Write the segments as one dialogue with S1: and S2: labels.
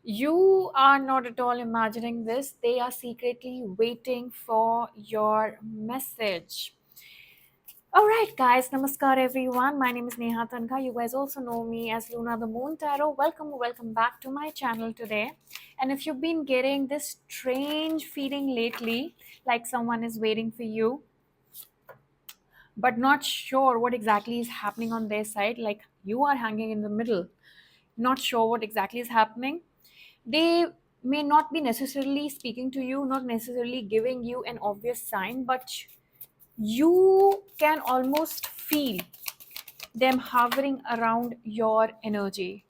S1: You are not at all imagining this. They are secretly waiting for your message. All right, guys. Namaskar, everyone. My name is Neha Tanka. You guys also know me as Luna the Moon Tarot. Welcome back to my channel today. And if you've been getting this strange feeling lately, like someone is waiting for you, but not sure what exactly is happening on their side, like you are hanging in the middle, not sure what exactly is happening, they may not be necessarily speaking to you, not necessarily giving you an obvious sign, but you can almost feel them hovering around your energy.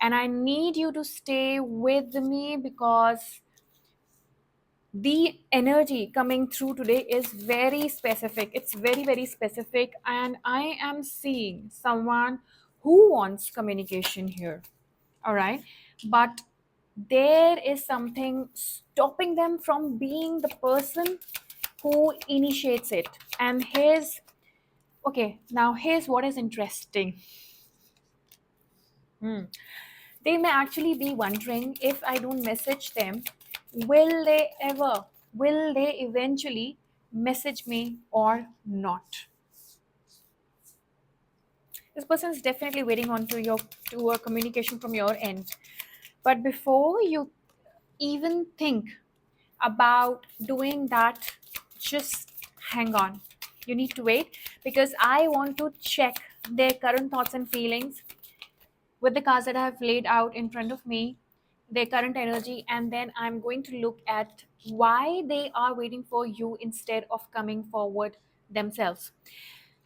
S1: And I need you to stay with me because the energy coming through today is very specific. It's very specific, and I am seeing someone who wants communication here. All right, but there is something stopping them from being the person who initiates it. And here's okay, now here's what is interesting. Hmm. They may actually be wondering, if I don't message them, will they ever, will they eventually message me or not? This person is definitely waiting on to a communication from your end. But before you even think about doing that, just hang on. You need to wait because I want to check their current thoughts and feelings with the cards that I have laid out in front of me, their current energy, and then I'm going to look at why they are waiting for you instead of coming forward themselves.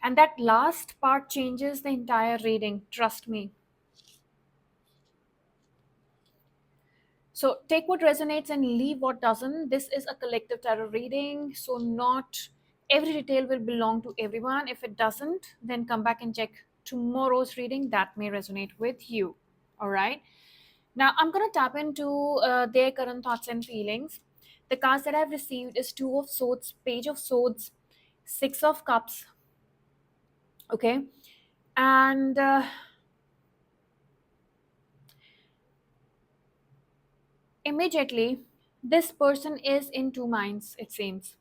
S1: And that last part changes the entire reading, trust me. So take what resonates and leave what doesn't. This is a collective tarot reading, so not every detail will belong to everyone. If it doesn't, then come back and check tomorrow's reading that may resonate with you. All right. Now I'm going to tap into their current thoughts and feelings. The cards that I've received is Two of Swords, Page of Swords, Six of Cups. Okay. And immediately, this person is in two minds, it seems.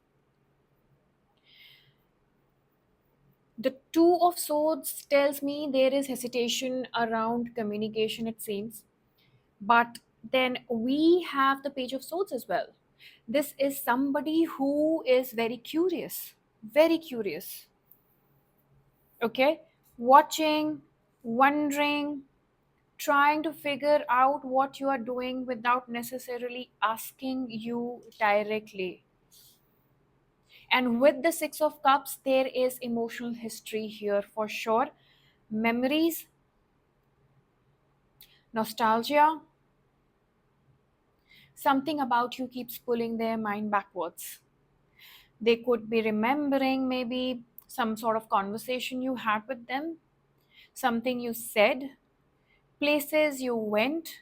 S1: The Two of Swords tells me there is hesitation around communication, it seems. But then we have the Page of Swords as well. This is somebody who is very curious, very curious. Okay? Watching, wondering, trying to figure out what you are doing without necessarily asking you directly. And with the Six of Cups, there is emotional history here for sure. Memories, nostalgia, something about you keeps pulling their mind backwards. They could be remembering maybe some sort of conversation you had with them, something you said, places you went,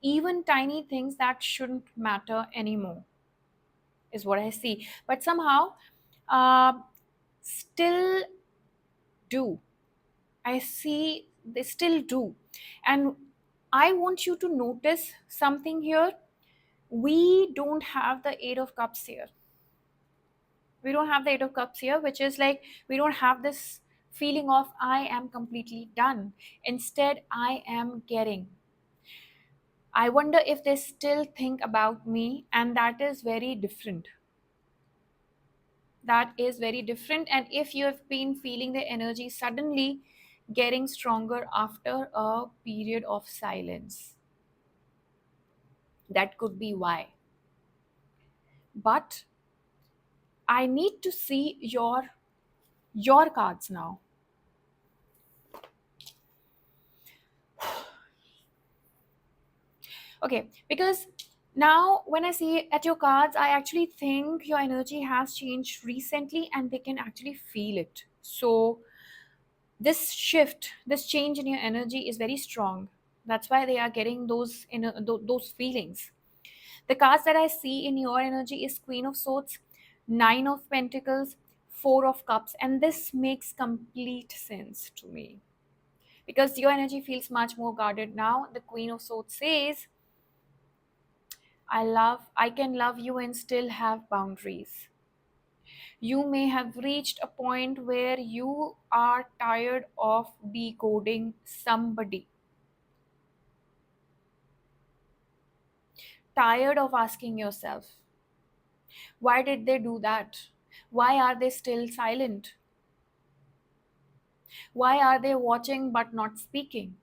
S1: even tiny things that shouldn't matter anymore, is what I see. But somehow, uh, still do. I see they still do. And I want you to notice something here. We don't have the Eight of Cups here. We don't have the Eight of Cups here, which is like we don't have this feeling of I am completely done. Instead, I am getting. I wonder if they still think about me, and that is very different. That is very different. And if you have been feeling the energy suddenly getting stronger after a period of silence, that could be why. But I need to see your cards now. Okay, because now when I see at your cards, I actually think your energy has changed recently and they can actually feel it. So this shift, this change in your energy is very strong. That's why they are getting those those feelings. The cards that I see in your energy is Queen of Swords, Nine of Pentacles, Four of Cups, and this makes complete sense to me because your energy feels much more guarded now. The Queen of Swords says I can love you and still have boundaries. You may have reached a point where you are tired of decoding somebody, tired of asking yourself, why did they do that? Why are they still silent? Why are they watching but not speaking?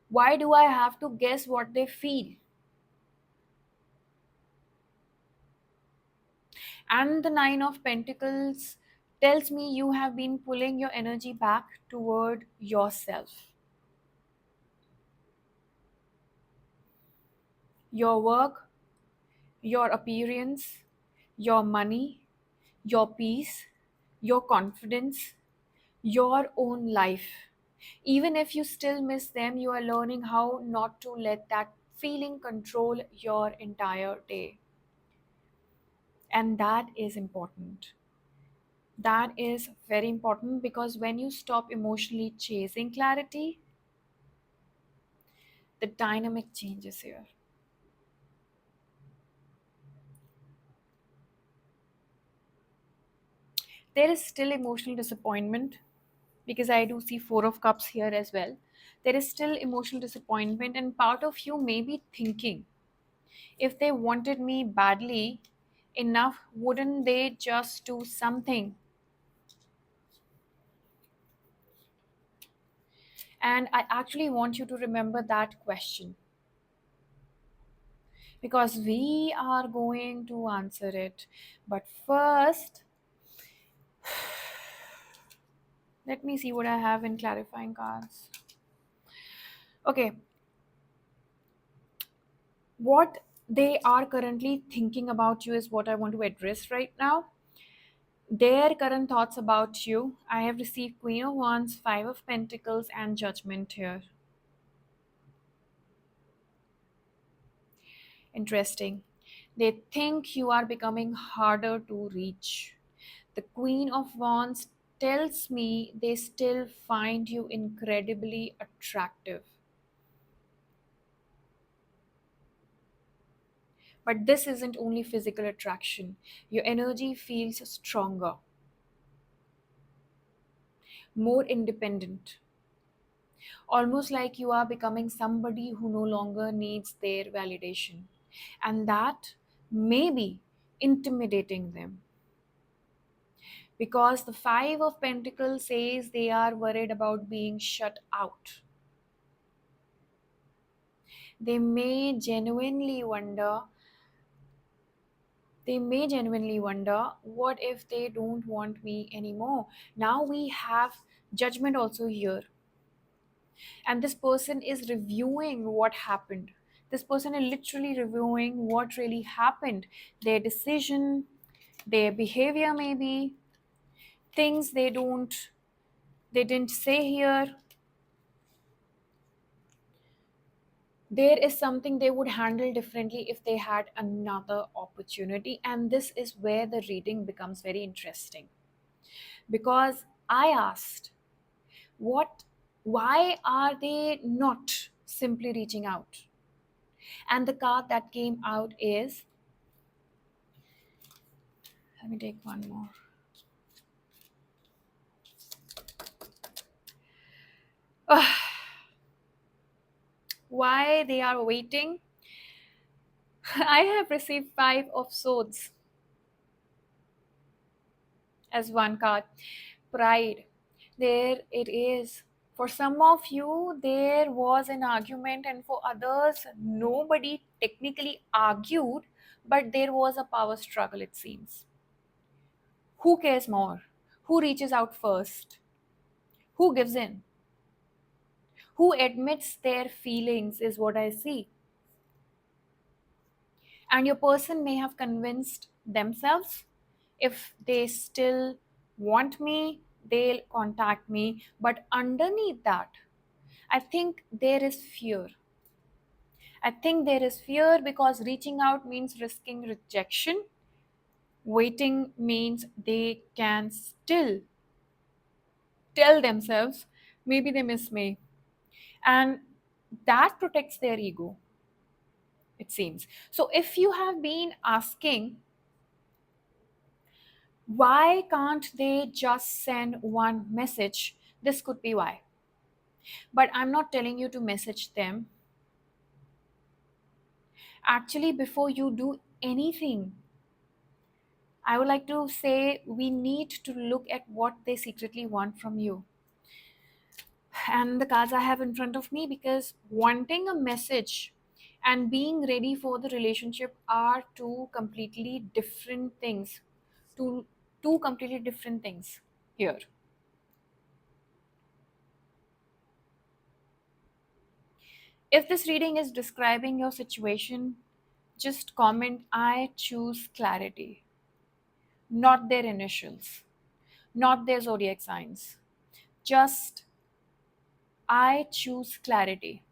S1: Why do I have to guess what they feel? And the Nine of Pentacles tells me you have been pulling your energy back toward yourself, your work, your appearance, your money, your peace, your confidence, your own life. Even if you still miss them, you are learning how not to let that feeling control your entire day. And that is important. That is very important because when you stop emotionally chasing clarity, the dynamic changes here. There is still emotional disappointment because I do see Four of Cups here as well. There is still emotional disappointment, and part of you may be thinking, if they wanted me badly enough, wouldn't they just do something? And I actually want you to remember that question because we are going to answer it. But first, let me see what I have in clarifying cards. Okay, what they are currently thinking about you is what I want to address right now. Their current thoughts about you. I have received Queen of Wands, Five of Pentacles, and Judgment here. Interesting. They think you are becoming harder to reach. The Queen of Wands tells me they still find you incredibly attractive. But this isn't only physical attraction. Your energy feels stronger, more independent, almost like you are becoming somebody who no longer needs their validation. And that may be intimidating them because the Five of Pentacles says they are worried about being shut out. They may genuinely wonder, what if they don't want me anymore? Now we have Judgment also here, and this person is reviewing what happened. This person is literally reviewing what really happened, their decision, their behavior, maybe things they didn't say here. There is something they would handle differently if they had another opportunity, and this is where the reading becomes very interesting because I asked, what why are they not simply reaching out? And the card that came out is, let me take one more. Why they are waiting? I have received Five of Swords as one card. Pride. There it is. For some of you, there was an argument, and for others, nobody technically argued, but there was a power struggle, it seems. Who cares more? Who reaches out first? Who gives in? Who admits their feelings is what I see. And your person may have convinced themselves, if they still want me, they'll contact me. But underneath that, I think there is fear. I think there is fear because reaching out means risking rejection. Waiting means they can still tell themselves, maybe they miss me. And that protects their ego. it seems. So if you have been asking, why can't they just send one message? This could be why. But I'm not telling you to message them. Actually, before you do anything, I would like to say we need to look at what they secretly want from you. And the cards I have in front of me, because wanting a message and being ready for the relationship are Two, two completely different things here. If this reading is describing your situation, just comment, I choose clarity, not their initials, not their zodiac signs. Just, I choose clarity.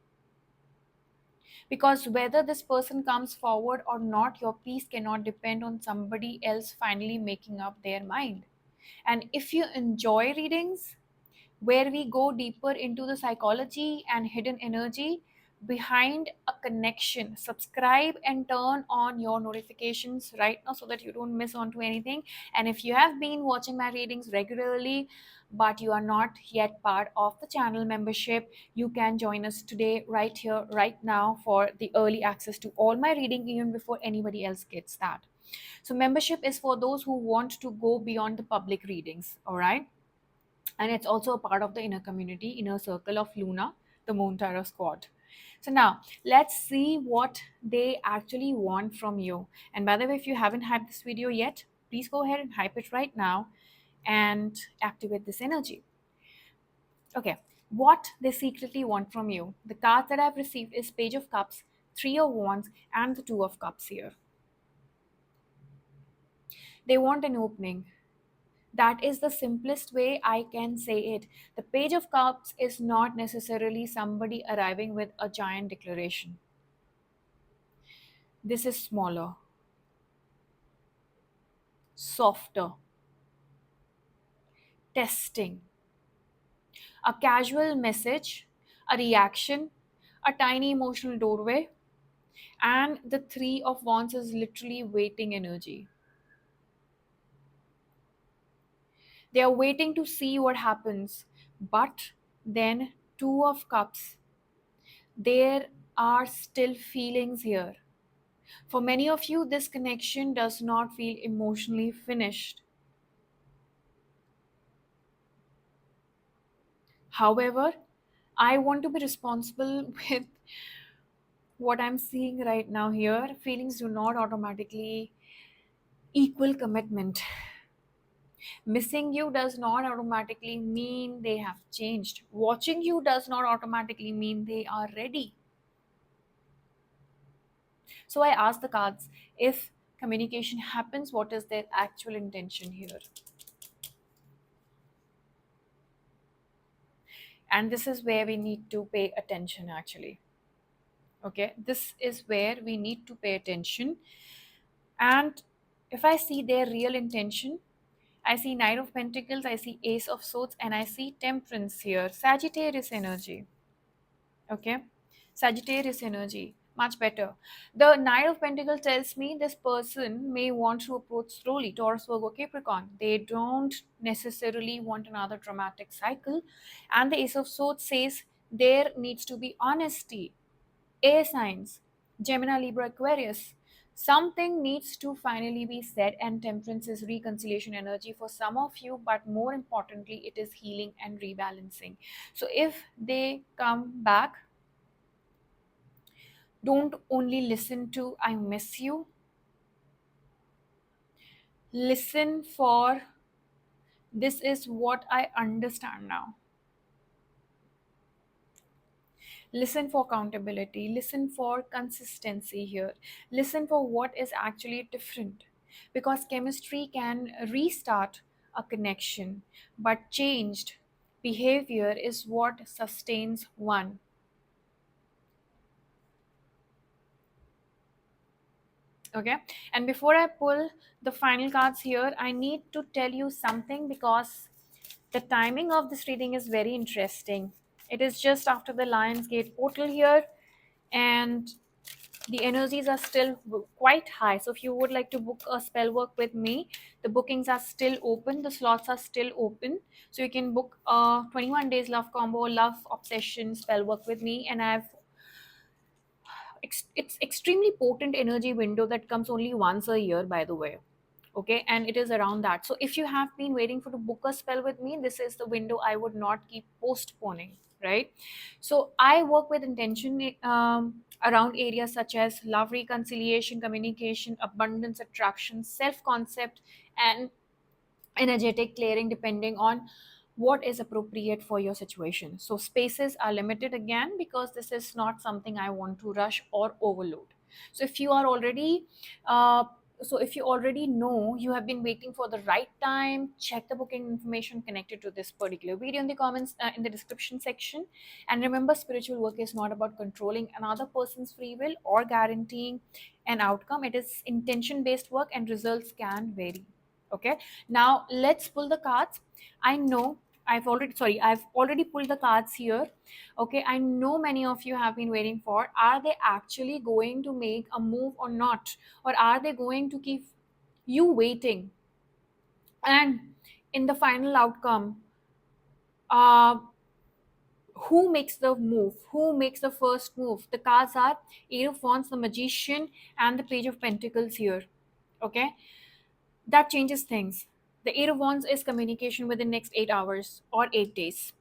S1: Because whether this person comes forward or not, your peace cannot depend on somebody else finally making up their mind. And if you enjoy readings where we go deeper into the psychology and hidden energy behind a connection, subscribe and turn on your notifications right now so that you don't miss on to anything. And if you have been watching my readings regularly but you are not yet part of the channel membership, you can join us today right here right now for the early access to all my reading even before anybody else gets that. So membership is for those who want to go beyond the public readings, all right? And it's also a part of the inner community, inner circle of Luna, the Moon Tarot Squad. So now let's see what they actually want from you. And by the way, if you haven't had this video yet, please go ahead and hype it right now and activate this energy. Okay, what they secretly want from you. The cards that I've received is Page of Cups, Three of Wands, and the Two of Cups here. They want an opening. That is the simplest way I can say it. The Page of Cups is not necessarily somebody arriving with a giant declaration. This is smaller, softer, testing, a casual message, a reaction, a tiny emotional doorway, and the Three of Wands is literally waiting energy. They are waiting to see what happens. But then, Two of Cups, there are still feelings here. For many of you, this connection does not feel emotionally finished. However, I want to be responsible with what I'm seeing right now here. Feelings do not automatically equal commitment. Missing you does not automatically mean they have changed. Watching you does not automatically mean they are ready. So I ask the cards, if communication happens, what is their actual intention here? And this is where we need to pay attention actually. Okay, this is where we need to pay attention. And if I see their real intention, I see Knight of Pentacles, I see Ace of Swords, and I see Temperance here, Sagittarius energy. Okay, Sagittarius energy, much better. The Knight of Pentacles tells me this person may want to approach slowly, Taurus, Virgo, Capricorn. They don't necessarily want another dramatic cycle. And the Ace of Swords says there needs to be honesty. Air signs, Gemini, Libra, Aquarius. Something needs to finally be said, and Temperance is reconciliation energy for some of you, but more importantly, it is healing and rebalancing. So if they come back, don't only listen to I miss you, listen for this is what I understand now. Listen for accountability, listen for consistency here, listen for what is actually different. Because chemistry can restart a connection, but changed behavior is what sustains one. Okay, and before I pull the final cards here, I need to tell you something because the timing of this reading is very interesting. It is just after the Lionsgate portal here, and the energies are still quite high. So if you would like to book a spell work with me, the bookings are still open, the slots are still open. So you can book a 21 days love combo, love obsession spell work with me, and it's extremely potent energy window that comes only once a year, by the way. Okay, and it is around that. So if you have been waiting for to book a spell with me, this is the window I would not keep postponing, right? So I work with intention around areas such as love, reconciliation, communication, abundance, attraction, self concept, and energetic clearing, depending on what is appropriate for your situation. So spaces are limited again, because this is not something I want to rush or overload. So if you are already uh, if you already know you have been waiting for the right time, check the booking information connected to this particular video in the comments, in the description section. And remember, spiritual work is not about controlling another person's free will or guaranteeing an outcome. It is intention based work, and results can vary. Okay, now let's pull the cards. I know I've already pulled the cards here. Okay, I know many of you have been waiting for, are they actually going to make a move or not, or are they going to keep you waiting? And in the final outcome, uh who makes the move, who makes the first move? The cards are Eight of Wands, the Magician, and the Page of Pentacles here. Okay, that changes things. The Eight of Wands is communication within next 8 hours or 8 days.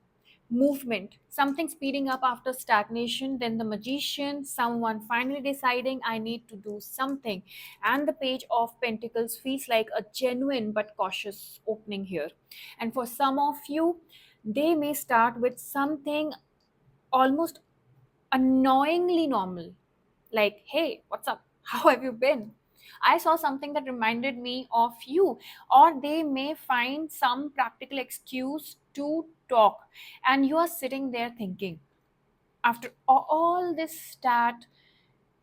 S1: Movement, something speeding up after stagnation. Then the Magician, someone finally deciding I need to do something. And the Page of Pentacles feels like a genuine but cautious opening here. And for some of you, they may start with something almost annoyingly normal, like, hey, what's up? How have you been? I saw something that reminded me of you. Or they may find some practical excuse to talk, and you are sitting there thinking, after all this stat,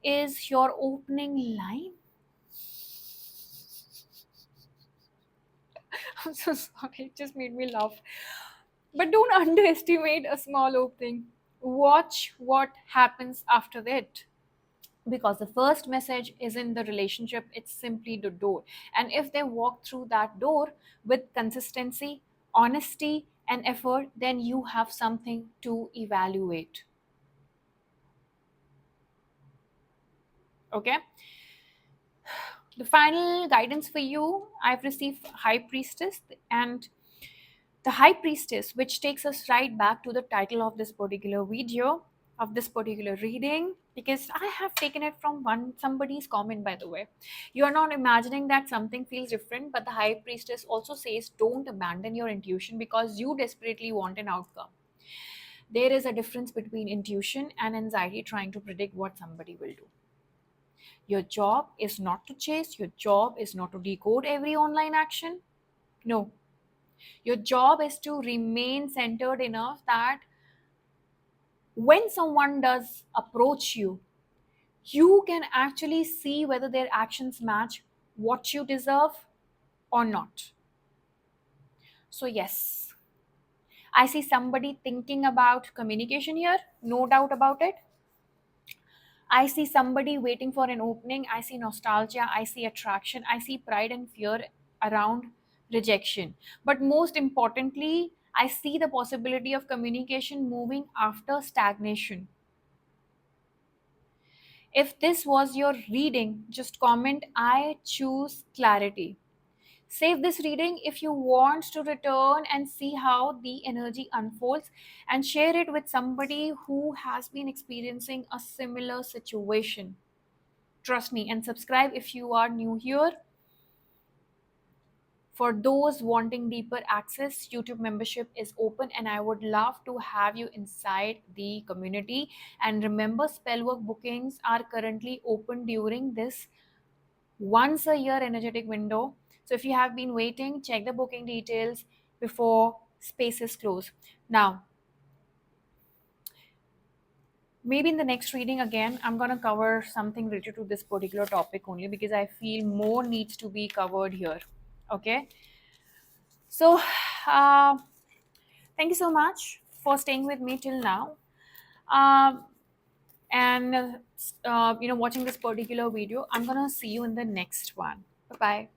S1: is your opening line? I'm so sorry, it just made me laugh. But don't underestimate a small opening. Watch what happens after that, because the first message isn't the relationship, it's simply the door. And if they walk through that door with consistency, honesty, and effort, then you have something to evaluate. Okay, the final guidance for you, I've received High Priestess. And the High Priestess, which takes us right back to the title of this particular video, of this particular reading, because I have taken it from one somebody's comment, by the way. You are not imagining that something feels different, but the High Priestess also says don't abandon your intuition because you desperately want an outcome. There is a difference between intuition and anxiety trying to predict what somebody will do. Your job is not to chase, your job is not to decode every online action. No, your job is to remain centered enough that when someone does approach you, you can actually see whether their actions match what you deserve or not. So, yes, I see somebody thinking about communication here, no doubt about it. I see somebody waiting for an opening. I see nostalgia. I see attraction. I see pride and fear around rejection. But most importantly, I see the possibility of communication moving after stagnation. If this was your reading, just comment I choose clarity. Save this reading if you want to return and see how the energy unfolds, and share it with somebody who has been experiencing a similar situation. Trust me, and subscribe if you are new here. For those wanting deeper access, YouTube membership is open, and I would love to have you inside the community. And remember, spellwork bookings are currently open during this once a year energetic window. So if you have been waiting, check the booking details before spaces close. Now, maybe in the next reading again, I'm going to cover something related to this particular topic only, because I feel more needs to be covered here. Okay. So, uh, thank you so much for staying with me till now. Um, and watching this particular video. I'm gonna see you in the next one. Bye bye.